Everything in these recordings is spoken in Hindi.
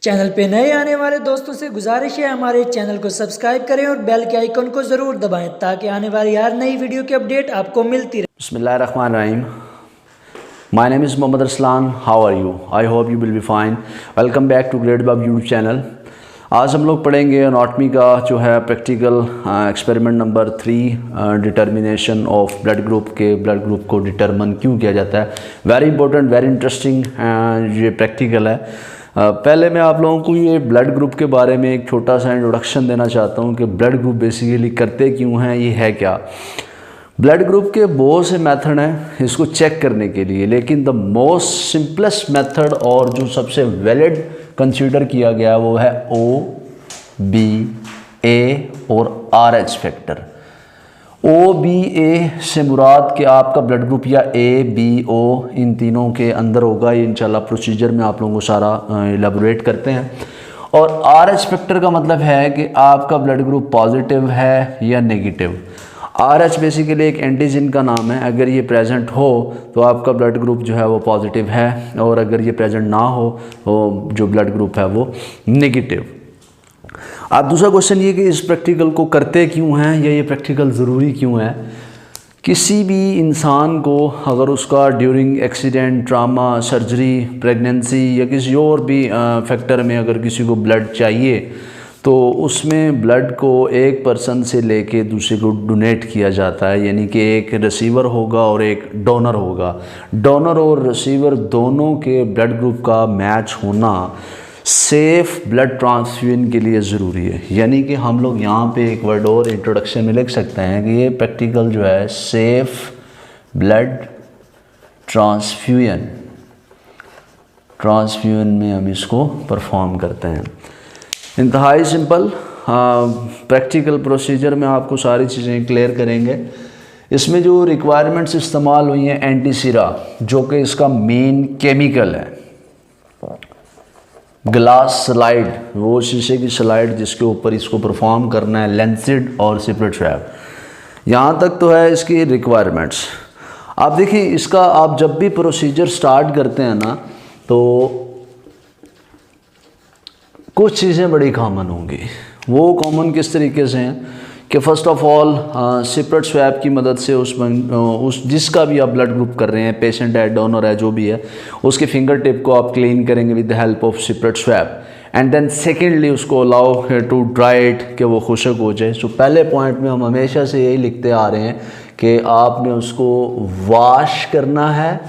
चैनल पे नए आने वाले दोस्तों से गुजारिश है हमारे चैनल को सब्सक्राइब करें और बेल के आइकन को ज़रूर दबाएं ताकि आने वाली हर नई वीडियो की अपडेट आपको मिलती रहे। Bismillahirrahmanirrahim. My name is Mohammad Arslan. How are you? I hope you will be fine. Welcome back to Great Bab YouTube channel. आज हम लोग पढ़ेंगे एनाटॉमी का जो है practical experiment number 3 determination of blood group के ब्लड ग्रुप को डिटर्मन क्यों किया जाता है। वेरी इंपॉर्टेंट, वेरी इंटरेस्टिंग ये प्रैक्टिकल है। पहले मैं आप लोगों को ये ब्लड ग्रुप के बारे में एक छोटा सा इंट्रोडक्शन देना चाहता हूँ कि ब्लड ग्रुप बेसिकली करते क्यों हैं, ये है क्या। ब्लड ग्रुप के बहुत से मेथड हैं इसको चेक करने के लिए, लेकिन द मोस्ट सिंपलेस्ट मेथड और जो सबसे वैलिड कंसीडर किया गया वो है ओ, बी, ए और आर एच फैक्टर। ओ, बी, ए से मुराद कि आपका ब्लड ग्रुप या ए, बी, ओ इन तीनों के अंदर होगा। ये इंशाल्लाह प्रोसीजर में आप लोगों को सारा एलेबोरेट करते हैं। और आर एच फैक्टर का मतलब है कि आपका ब्लड ग्रुप पॉजिटिव है या नेगेटिव। आर एच बेसिकली एक एंटीजन का नाम है। अगर ये प्रेजेंट हो तो आपका ब्लड ग्रुप जो है वो पॉजिटिव है, और अगर ये प्रेजेंट ना हो तो जो ब्लड ग्रुप है वो नेगेटिव। अब दूसरा क्वेश्चन ये कि इस प्रैक्टिकल को करते क्यों हैं या ये प्रैक्टिकल ज़रूरी क्यों है। किसी भी इंसान को अगर उसका during accident, trauma, surgery, pregnancy या किसी और भी फैक्टर में अगर किसी को ब्लड चाहिए तो उसमें ब्लड को एक पर्सन से लेके दूसरे को डोनेट किया जाता है, यानी कि एक रिसीवर होगा और एक डोनर होगा। डोनर और रिसीवर दोनों के ब्लड ग्रुप का मैच होना सेफ़ ब्लड ट्रांसफ्यूजन के लिए ज़रूरी है। यानी कि हम लोग यहाँ पे एक वर्ड और इंट्रोडक्शन में लिख सकते हैं कि ये प्रैक्टिकल जो है सेफ़ ब्लड ट्रांसफ्यूजन में हम इसको परफॉर्म करते हैं। इंतहाई सिंपल प्रैक्टिकल प्रोसीजर में आपको सारी चीज़ें क्लियर करेंगे। इसमें जो रिक्वायरमेंट्स इस्तेमाल हुई हैं एंटीसिरा, जो कि इसका मेन केमिकल है। ग्लास स्लाइड, वो शीशे की स्लाइड जिसके ऊपर इसको परफॉर्म करना है, लेंसिड और सिपरेट स्वैब। यहाँ तक तो है इसकी रिक्वायरमेंट्स। आप देखिए इसका आप जब भी प्रोसीजर स्टार्ट करते हैं ना तो कुछ चीज़ें बड़ी कॉमन होंगी। वो कॉमन किस तरीके से हैं कि first of all separate swab की मदद से उस जिसका भी आप ब्लड ग्रुप कर रहे हैं, पेशेंट है, डोनर है, जो भी है, उसके फिंगर टिप को आप क्लीन करेंगे with the help of separate swab. And then secondly उसको अलाउ टू ड्राई इट, कि वो खुशक हो जाए। सो पहले पॉइंट में हम हमेशा से यही लिखते आ रहे हैं कि आपने उसको वॉश करना है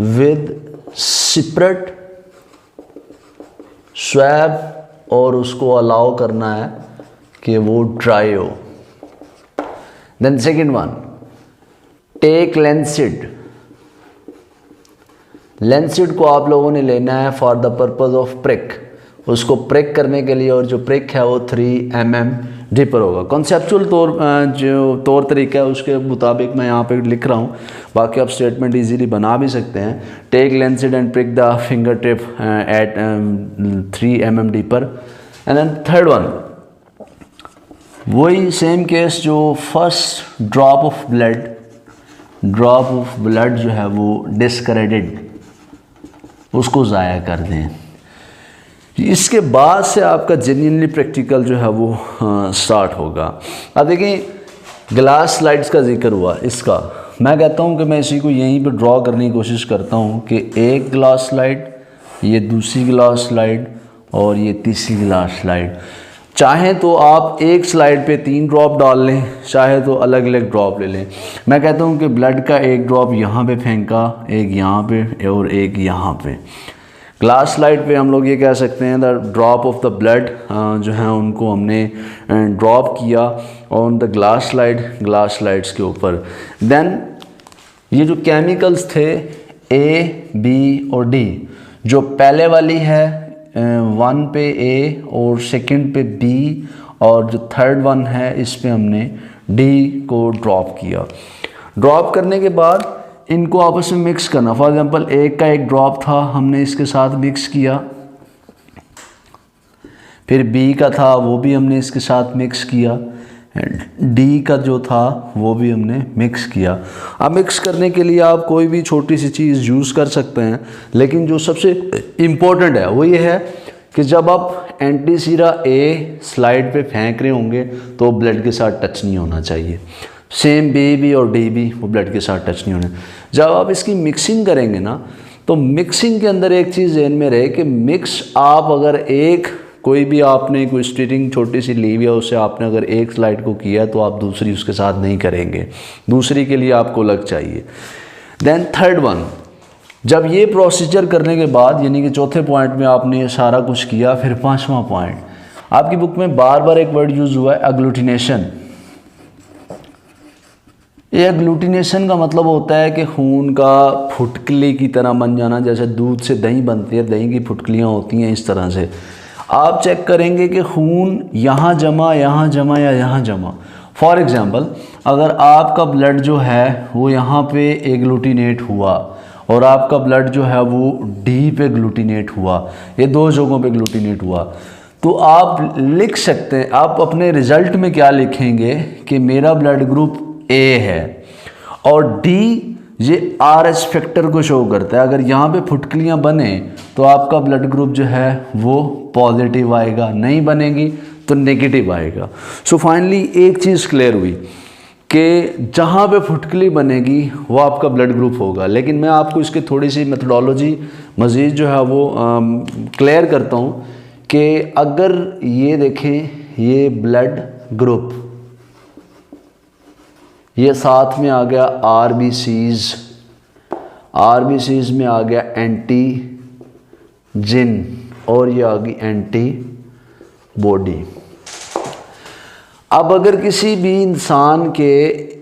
विद सिपरेट स्वैब और उसको अलाउ करना है कि वो ड्राई हो। Then second one, take lancet. Lancet को आप लोगों ने लेना है for the purpose of prick, उसको प्रिक करने के लिए, और जो प्रिक है वो 3 mm डीपर होगा। कॉन्सेप्चुअल जो तौर तरीका है उसके मुताबिक मैं यहाँ पे लिख रहा हूँ, बाकी आप स्टेटमेंट इजीली बना भी सकते हैं। Take lancet and prick the finger tip at 3 mm deeper. And then third one, वही सेम केस, जो फर्स्ट ड्रॉप ऑफ ब्लड जो है वो डिस्क्रेडिट, उसको ज़ाया कर दें। इसके बाद से आपका जेन्युइनली प्रैक्टिकल जो है वो स्टार्ट होगा। अब देखिए ग्लास स्लाइड्स का जिक्र हुआ, इसका मैं कहता हूँ कि मैं इसी को यहीं पे ड्रॉ करने की कोशिश करता हूँ कि एक ग्लास स्लाइड, ये दूसरी ग्लास स्लाइड और ये तीसरी ग्लास स्लाइड। चाहे तो आप एक स्लाइड पे 3 ड्रॉप डाल लें, चाहे तो अलग अलग ड्रॉप ले लें। मैं कहता हूँ कि ब्लड का एक ड्रॉप यहाँ पे फेंका, एक यहाँ पे और एक यहाँ पे। ग्लास स्लाइड पे हम लोग ये कह सकते हैं the drop of the blood जो है उनको हमने ड्रॉप किया ऑन द ग्लास स्लाइड्स के ऊपर। देन ये जो केमिकल्स थे ए, बी और डी, जो पहले वाली है 1 पे ए और सेकंड पे बी, और जो थर्ड वन है इस पे हमने डी को ड्रॉप किया। ड्रॉप करने के बाद इनको आपस में मिक्स करना। फॉर एग्जांपल एक का एक ड्रॉप था, हमने इसके साथ मिक्स किया, फिर बी का था वो भी हमने इसके साथ मिक्स किया, डी का जो था वो भी हमने मिक्स किया। अब मिक्स करने के लिए आप कोई भी छोटी सी चीज़ यूज़ कर सकते हैं, लेकिन जो सबसे इम्पोर्टेंट है वो ये है कि जब आप एंटी सीरा ए स्लाइड पे फेंक रहे होंगे तो ब्लड के साथ टच नहीं होना चाहिए। सेम बी भी और डी भी वो ब्लड के साथ टच नहीं होने। जब आप इसकी मिक्सिंग करेंगे ना, तो मिक्सिंग के अंदर एक चीज़ ध्यान में रहे कि मिक्स आप अगर एक कोई भी आपने कोई स्टीरिंग छोटी सी ली हुई है, उससे आपने अगर एक स्लाइड को किया तो आप दूसरी उसके साथ नहीं करेंगे, दूसरी के लिए आपको अलग चाहिए। देन थर्ड वन, जब ये प्रोसीजर करने के बाद यानी कि चौथे पॉइंट में आपने ये सारा कुछ किया, फिर पांचवा पॉइंट, आपकी बुक में बार बार एक वर्ड यूज हुआ है एग्लूटिनेशन। ये एग्लूटिनेशन का मतलब होता है कि खून का फुटकली की तरह बन जाना, जैसे दूध से दही बनती है, दही की फुटकलियाँ होती हैं, इस तरह से आप चेक करेंगे कि खून यहाँ जमा, यहाँ जमा या यहाँ जमा। फॉर एग्ज़ाम्पल, अगर आपका ब्लड जो है वो यहाँ पे एग्लूटिनेट हुआ और आपका ब्लड जो है वो डी पे ग्लूटिनेट हुआ, ये दो जगहों पे ग्लूटिनेट हुआ, तो आप लिख सकते हैं, आप अपने रिज़ल्ट में क्या लिखेंगे कि मेरा ब्लड ग्रुप ए है और डी ये आर-एच फैक्टर को शो करता है। अगर यहाँ पे फुटकलियाँ बने तो आपका ब्लड ग्रुप जो है वो पॉजिटिव आएगा, नहीं बनेगी तो नेगेटिव आएगा। सो फाइनली एक चीज़ क्लियर हुई कि जहाँ पे फुटकली बनेगी वो आपका ब्लड ग्रुप होगा। लेकिन मैं आपको इसकी थोड़ी सी मेथडोलॉजी मज़ीद जो है वो क्लियर करता हूँ कि अगर ये देखें, ये ब्लड ग्रुप, ये साथ में आ गया आरबीसीज, आरबीसीज में आ गया एंटीजन और ये आ गई एंटीबॉडी। अब अगर किसी भी इंसान के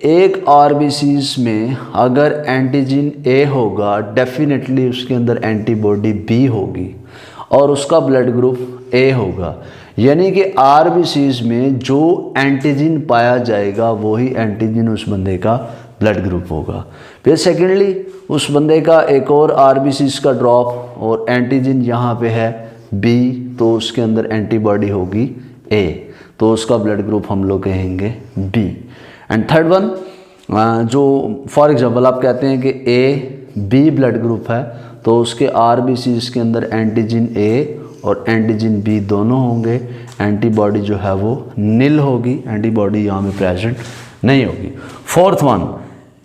एक आरबीसीज में अगर एंटीजन ए होगा, डेफिनेटली उसके अंदर एंटीबॉडी बी होगी और उसका ब्लड ग्रुप ए होगा। यानी कि आरबीसीज में जो एंटीजन पाया जाएगा वही एंटीजन उस बंदे का ब्लड ग्रुप होगा। फिर सेकेंडली उस बंदे का एक और आरबीसीज का ड्रॉप और एंटीजन यहाँ पे है बी, तो उसके अंदर एंटीबॉडी होगी ए, तो उसका ब्लड ग्रुप हम लोग कहेंगे बी। एंड थर्ड वन, जो फॉर एग्जांपल आप कहते हैं कि ए बी ब्लड ग्रुप है, तो उसके आरबीसीज के अंदर एंटीजन ए और एंटीजन बी दोनों होंगे, एंटीबॉडी जो है वो नील होगी, एंटीबॉडी यहाँ में प्रेजेंट नहीं होगी। फोर्थ वन,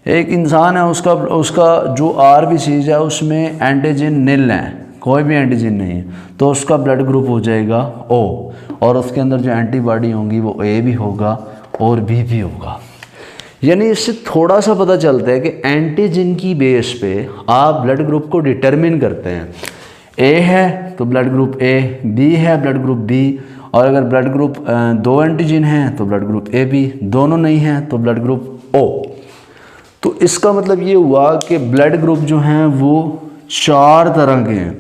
एक इंसान है, उसका जो आरबीसीज है उसमें एंटीजन नील है, कोई भी एंटीजन नहीं है, तो उसका ब्लड ग्रुप हो जाएगा ओ, और उसके अंदर जो एंटीबॉडी होंगी वो ए भी होगा और बी भी होगा। यानी इससे थोड़ा सा पता चलता है कि एंटीजन की बेस पे आप ब्लड ग्रुप को डिटरमिन करते हैं। ए है तो ब्लड ग्रुप ए, बी है ब्लड ग्रुप बी, और अगर ब्लड ग्रुप दो एंटीजन हैं तो ब्लड ग्रुप ए बी, दोनों नहीं हैं तो ब्लड ग्रुप ओ। तो इसका मतलब ये हुआ कि ब्लड ग्रुप जो हैं वो चार तरह के हैं,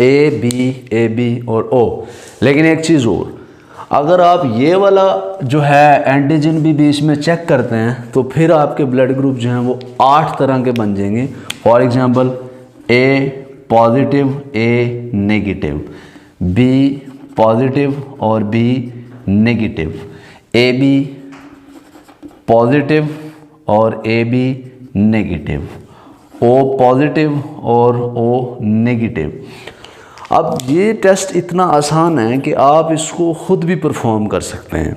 ए बी और ओ। लेकिन एक चीज़ और, अगर आप ये वाला जो है एंटीजन भी बीच में चेक करते हैं तो फिर आपके ब्लड ग्रुप जो हैं वो 8 तरह के बन जाएंगे। For example, A positive, A negative, B positive और B negative, A B positive और A B negative, O positive और ओ नेगेटिव। अब ये टेस्ट इतना आसान है कि आप इसको ख़ुद भी परफॉर्म कर सकते हैं।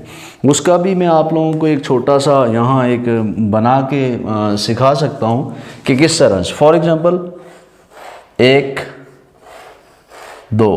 उसका भी मैं आप लोगों को एक छोटा सा यहाँ एक बना के सिखा सकता हूँ कि किस तरह से। फॉर एग्जांपल 1 2,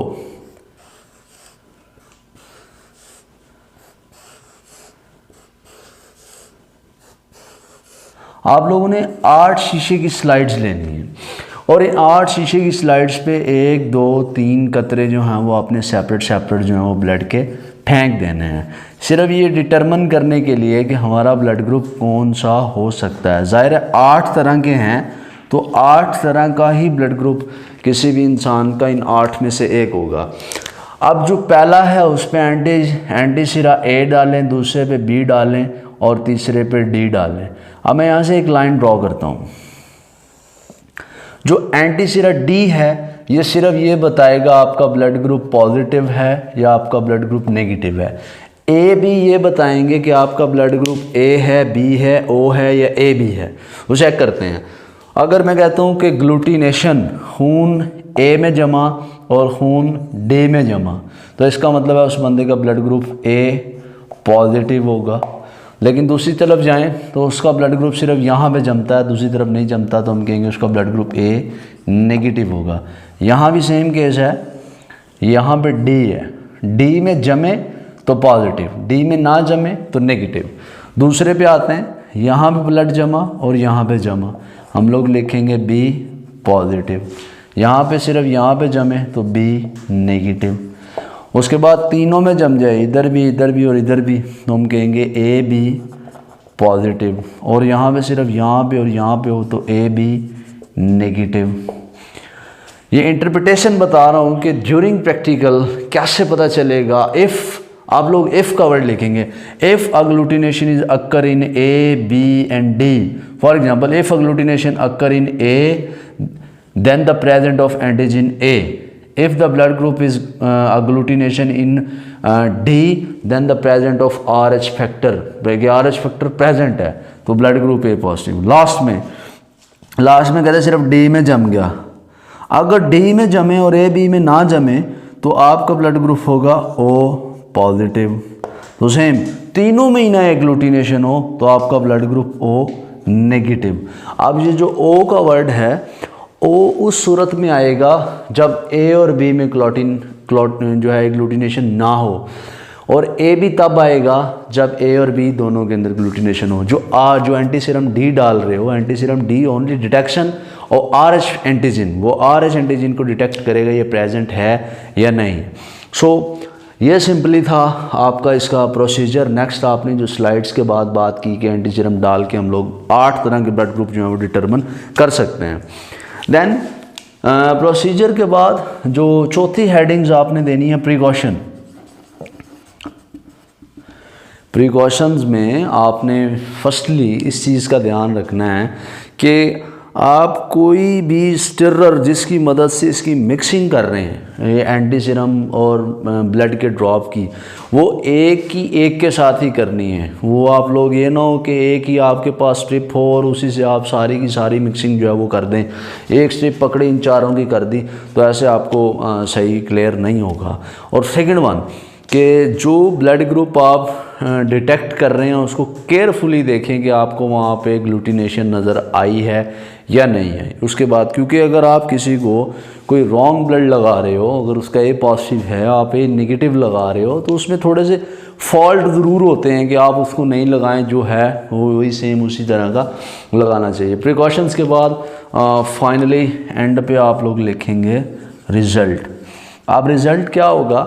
आप लोगों ने 8 शीशे की स्लाइड्स लेनी है और इन 8 शीशे की स्लाइड्स पे 1 2 3 कतरे जो हैं वो अपने सेपरेट जो हैं वो ब्लड के फेंक देने हैं, सिर्फ ये डिटरमिन करने के लिए कि हमारा ब्लड ग्रुप कौन सा हो सकता है। ज़ाहिर है 8 तरह के हैं तो 8 तरह का ही ब्लड ग्रुप किसी भी इंसान का इन 8 में से एक होगा। अब जो पहला है उस पर एंटी सिरा ए डालें, दूसरे पे बी डालें और तीसरे पे डी डालें। अब मैं यहाँ से एक लाइन ड्रॉ करता हूँ। जो एंटी सिरा डी है ये सिर्फ ये बताएगा आपका ब्लड ग्रुप पॉजिटिव है या आपका ब्लड ग्रुप नेगेटिव है। ए बी ये बताएंगे कि आपका ब्लड ग्रुप ए है, बी है, ओ है या ए बी है। वो चेक करते हैं। अगर मैं कहता हूँ कि ग्लूटिनेशन, खून ए में जमा, और खून डी में जमा, तो इसका मतलब है उस बंदे का ब्लड ग्रुप ए पॉजिटिव होगा। लेकिन दूसरी तरफ जाएं तो उसका ब्लड ग्रुप सिर्फ यहाँ पे जमता है, दूसरी तरफ नहीं जमता, तो हम कहेंगे उसका ब्लड ग्रुप ए नेगेटिव होगा। यहाँ भी सेम केस है, यहाँ पे डी है, डी में जमे तो पॉजिटिव, डी में ना जमे तो नेगेटिव। दूसरे पे आते हैं, यहाँ पे ब्लड जमा और यहाँ पे जमा, हम लोग लिखेंगे बी पॉजिटिव। यहाँ पे सिर्फ यहाँ पे जमे तो बी नेगेटिव। उसके बाद तीनों में जम जाए, इधर भी और इधर भी, तो हम कहेंगे ए बी पॉजिटिव। और यहाँ पे सिर्फ यहाँ पे और यहाँ पे हो तो ए बी नेगेटिव। ये इंटरप्रिटेशन बता रहा हूँ कि ड्यूरिंग प्रैक्टिकल कैसे पता चलेगा। इफ़ आप लोग इफ़ का वर्ड लिखेंगे, if agglutination is occur in A B and D. For example, if agglutination occur in A then the presence of antigen A. If the blood group is agglutination in D, then the presence of RH factor. RH factor present है तो blood group A positive. Last में कहते सिर्फ डी में जम गया। अगर डी में जमे और ए बी में ना जमे तो आपका ब्लड ग्रुप होगा ओ पॉजिटिव। तो सेम तीनों में ही ना एग्लूटिनेशन हो तो आपका ब्लड ग्रुप ओ नेगेटिव। अब ये जो ओ का वर्ड है, ओ उस सूरत में आएगा जब ए और बी में क्लॉट जो है एग्लूटिनेशन ना हो, और ए भी तब आएगा जब ए और बी दोनों के अंदर ग्लूटिनेशन हो। जो एंटी सीरम डी डाल रहे हो, anti serum D only detection और आरएच एंटीजन, वो आरएच एंटीजन को डिटेक्ट करेगा ये प्रेजेंट है या नहीं। सो ये सिंपली था आपका इसका प्रोसीजर। नेक्स्ट आपने जो स्लाइड्स के बाद बात की कि एंटी सीरम डाल के हम लोग 8 तरह के ब्लड ग्रुप जो है वो डिटरमिन कर सकते हैं। देन प्रोसीजर के बाद जो चौथी हेडिंग्स आपने देनी है प्रिकॉशन। प्रिकॉशंस में आपने फर्स्टली इस चीज़ का ध्यान रखना है कि आप कोई भी स्टिरर जिसकी मदद से इसकी मिक्सिंग कर रहे हैं ये एंटी सीरम और ब्लड के ड्रॉप की, वो एक के साथ ही करनी है। वो आप लोग ये ना हो कि एक ही आपके पास स्ट्रिप हो और उसी से आप सारी की सारी मिक्सिंग जो है वो कर दें। एक स्ट्रिप पकड़ी इन चारों की कर दी तो ऐसे आपको सही क्लियर नहीं होगा। और सेकंड वन कि जो ब्लड ग्रुप आप डिटेक्ट कर रहे हैं उसको केयरफुली देखें कि आपको वहाँ पे ग्लूटिनेशन नज़र आई है या नहीं है। उसके बाद क्योंकि अगर आप किसी को कोई रॉन्ग ब्लड लगा रहे हो, अगर उसका ए पॉजिटिव है आप ए नेगेटिव लगा रहे हो, तो उसमें थोड़े से फॉल्ट ज़रूर होते हैं कि आप उसको नहीं लगाएं, जो है वो वही सेम उसी तरह का लगाना चाहिए। प्रिकॉशंस के बाद फाइनली एंड पे आप लोग लिखेंगे रिज़ल्ट। अब रिज़ल्ट क्या होगा,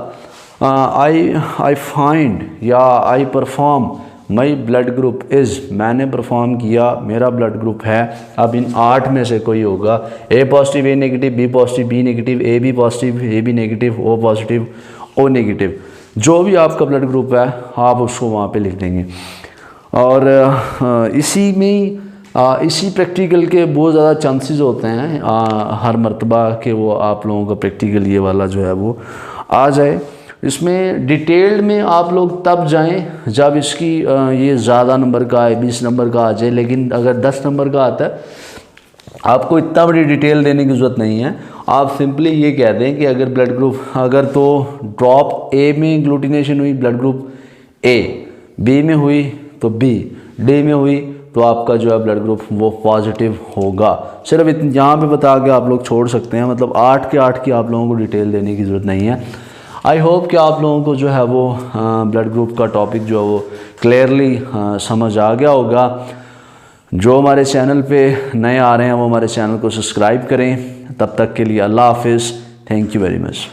आई फाइंड या I perform my blood group is, मैंने परफॉर्म किया, मेरा ब्लड ग्रुप है। अब इन 8 में से कोई होगा, A positive A negative, B positive B negative, A B positive A B negative, O positive O negative, जो भी आपका ब्लड ग्रुप है आप उसको वहाँ पे लिख देंगे। और इसी में इसी प्रैक्टिकल के बहुत ज़्यादा चांसेस होते हैं हर मर्तबा के वो आप लोगों का प्रैक्टिकल ये वाला जो है वो आ जाए। इसमें डिटेल्ड में आप लोग तब जाएं जब इसकी ये ज़्यादा नंबर का है, 20 नंबर का आ जाए। लेकिन अगर 10 नंबर का आता है आपको इतना बड़ी डिटेल देने की ज़रूरत नहीं है। आप सिंपली ये कह दें कि अगर ब्लड ग्रुप अगर तो ड्रॉप ए में ग्लूटिनेशन हुई ब्लड ग्रुप ए, बी में हुई तो बी, डी में हुई तो आपका जो है ब्लड ग्रुप वो पॉजिटिव होगा। सिर्फ यहाँ पे बता के आप लोग छोड़ सकते हैं, मतलब 8 के 8 की आप लोगों को डिटेल देने की ज़रूरत नहीं है। आई होप कि आप लोगों को जो है वो ब्लड ग्रुप का टॉपिक जो है वो क्लियरली समझ आ गया होगा। जो हमारे चैनल पे नए आ रहे हैं वो हमारे चैनल को सब्सक्राइब करें। तब तक के लिए अल्लाह हाफिज़, थैंक यू वेरी मच।